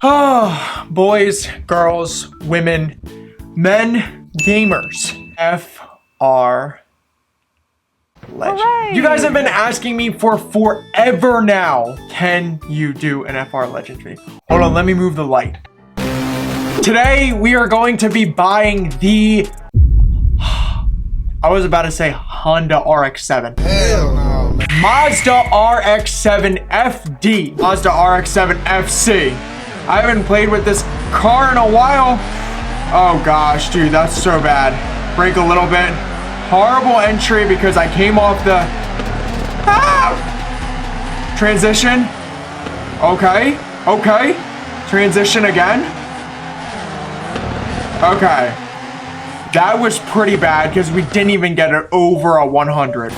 Oh, boys, girls, women, men, gamers, FR Legend. Hooray. You guys have been asking me for forever now. Can you do an FR Legends video? Hold on, let me move the light. Today, we are going to be buying the... I was about to say Honda RX-7. Hell no, man. Mazda RX-7 FD. Mazda RX-7 FC. I haven't played with this car in a while. Oh gosh, dude, that's so bad. Brake a little bit. Horrible entry because I came off the... Transition. Okay, okay. Transition again. Okay. That was pretty bad because we didn't even get it over a 100.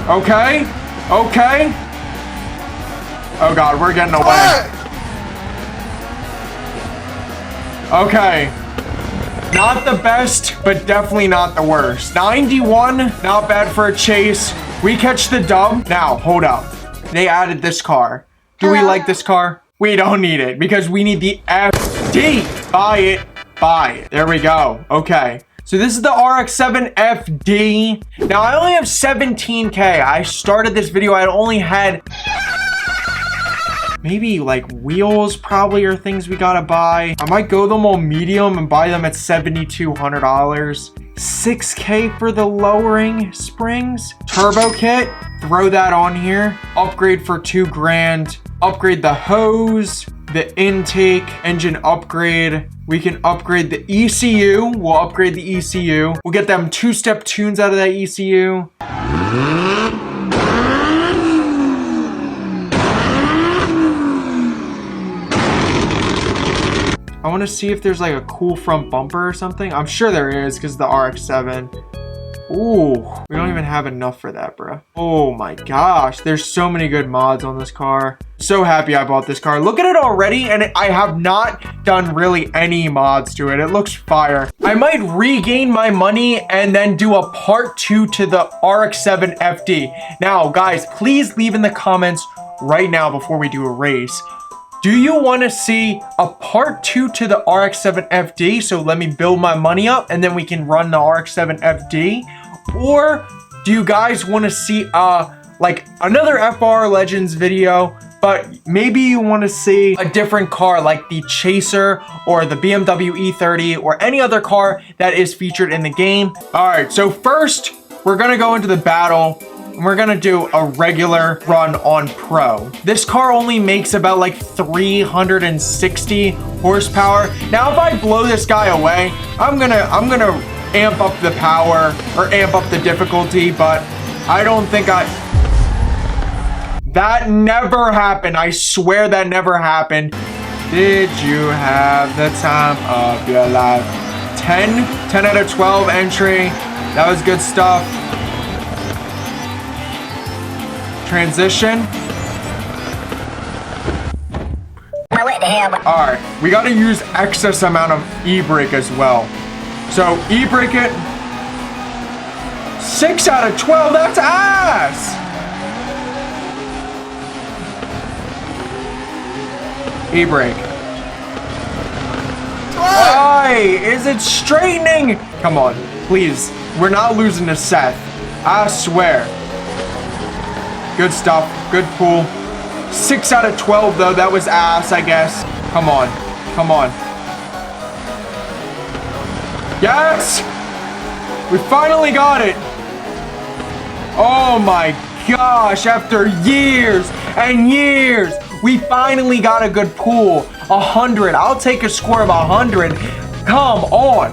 Okay. Okay. Oh God, we're getting away. Okay. Not the best, but definitely not the worst. 91, not bad for a chase. We catch the dub. Now, hold up. They added this car. Do we like this car? We don't need it because we need the FD. Buy it. Buy it. There we go. Okay. So this is the RX-7 FD. Now I only have 17K. I started this video. I only had maybe like wheels probably are things we gotta buy. I might go them all medium and buy them at $7,200. 6K for the lowering springs. Turbo kit. Throw that on here. Upgrade for 2 grand. Upgrade the hose. The intake, engine upgrade. We can upgrade the ECU. We'll upgrade the ECU. We'll get them 2-step tunes out of that ECU. I want to see if there's like a cool front bumper or something. I'm sure there is because the RX-7. Ooh, we don't even have enough for that, bro. Oh my gosh, there's so many good mods on this car. So happy I bought this car. Look at it already, and I have not done really any mods to it. It looks fire. I might regain my money and then do a part 2 to the RX-7 FD. Now, guys, please leave in the comments right now before we do a race. Do you want to see a part 2 to the RX-7 FD? So let me build my money up and then we can run the RX-7 FD. Or do you guys want to see like another FR Legends video, but maybe you want to see a different car like the Chaser or the BMW E30 or any other car that is featured in the game? All right, so first we're going to go into the battle. We're gonna do a regular run on Pro. This car only makes about like 360 horsepower. Now, if I blow this guy away, I'm gonna amp up the power or amp up the difficulty, but I don't think that never happened. I swear that never happened. Did you have the time of your life? 10 out of 12 entry. That was good stuff. Transition. Alright, we gotta use excess amount of e-brake as well. So e-brake it. 6 out of 12, that's ass! E-brake. Why is it straightening? Come on, please. We're not losing to Seth. I swear. Good stuff. Good pull. 6 out of 12, though. That was ass, I guess. Come on. Come on. Yes! We finally got it. Oh, my gosh. After years and years, we finally got a good pull. 100. I'll take a score of 100. Come on.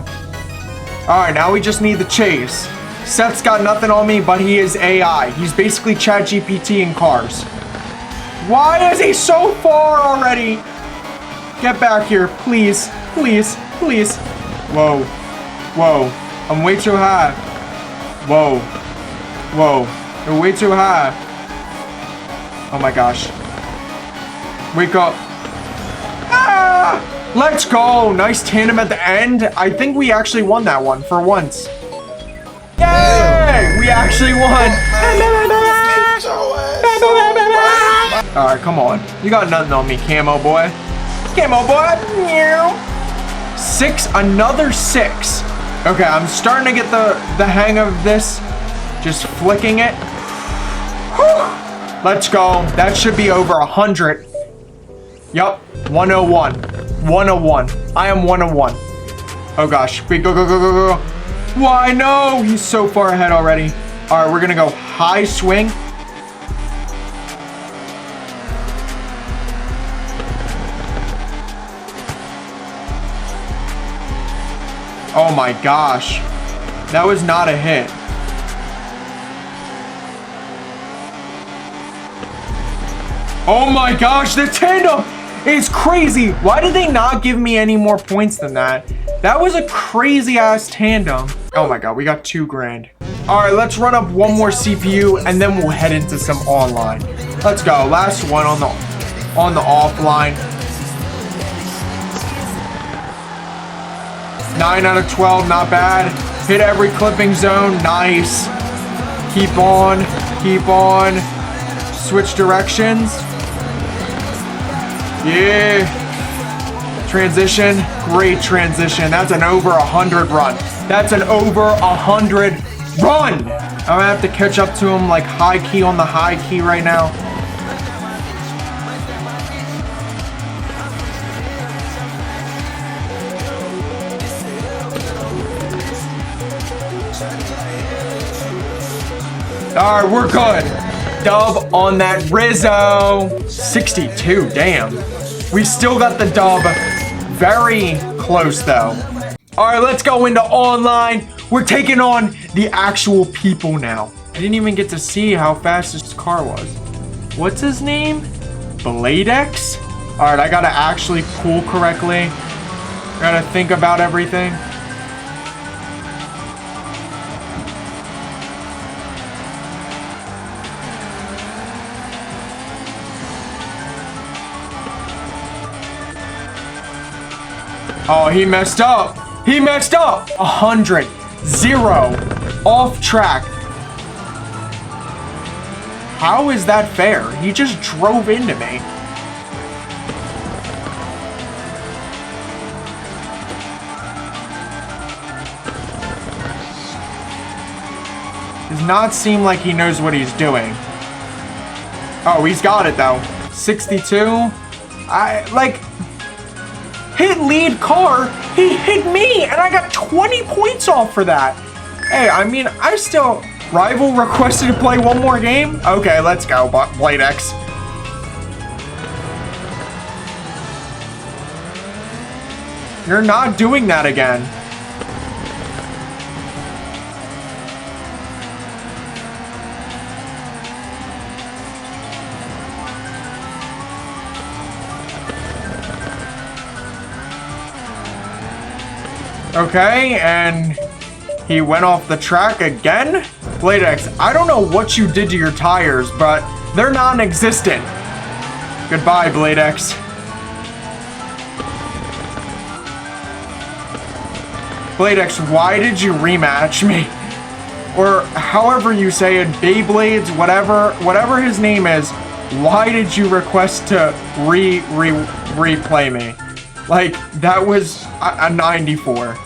All right, now we just need the chase. Seth's got nothing on me, but he is AI. He's basically ChatGPT in cars. Why is he so far already? Get back here, please, please, please. Whoa, whoa, I'm way too high. Whoa, whoa, you're way too high. Oh my gosh. Wake up. Ah! Let's go. Nice tandem at the end. I think we actually won that one for once. Yay! We actually won. All right, come on. You got nothing on me, Camo Boy. Camo Boy. Six, another 6. Okay, I'm starting to get the hang of this. Just flicking it. Whew. Let's go. That should be over 100. Yup, 101. 101. I am 101. Oh gosh. Go, go, go, go, go. Why, no? He's so far ahead already. All right, we're going to go high swing. Oh my gosh. That was not a hit. Oh my gosh, the tandem is crazy. Why did they not give me any more points than that? That was a crazy ass tandem. Oh my god, we got 2 grand. All right, let's run up one more CPU and then we'll head into some online. Let's go. Last one on the offline. 9 out of 12, not bad. Hit every clipping zone, nice. Keep on, keep on. Switch directions. Yeah. Transition, great transition. That's an over 100 run. That's an over 100 run. I'm gonna have to catch up to him like high key on the high key right now. All right, we're good. Dub on that Rizzo. 62, damn. We still got the dub. Very close though. All right, let's go into online. We're taking on the actual people now. I didn't even get to see how fast this car was. What's his name? Bladex? All right, I gotta actually pull correctly. Gotta think about everything. Oh, he messed up. He messed up. 100. 0. Off track. How is that fair? He just drove into me. Does not seem like he knows what he's doing. Oh, he's got it though. 62. Hit lead car, he hit me, and I got 20 points off for that. Hey, I mean, I still... Rival requested to play one more game? Okay, let's go, Bladex. You're not doing that again. Okay, and he went off the track again? Bladex, I don't know what you did to your tires, but they're non-existent. Goodbye, Bladex. Bladex, why did you rematch me? Or however you say it, Beyblades, whatever his name is, why did you request to replay me? Like, that was a 94.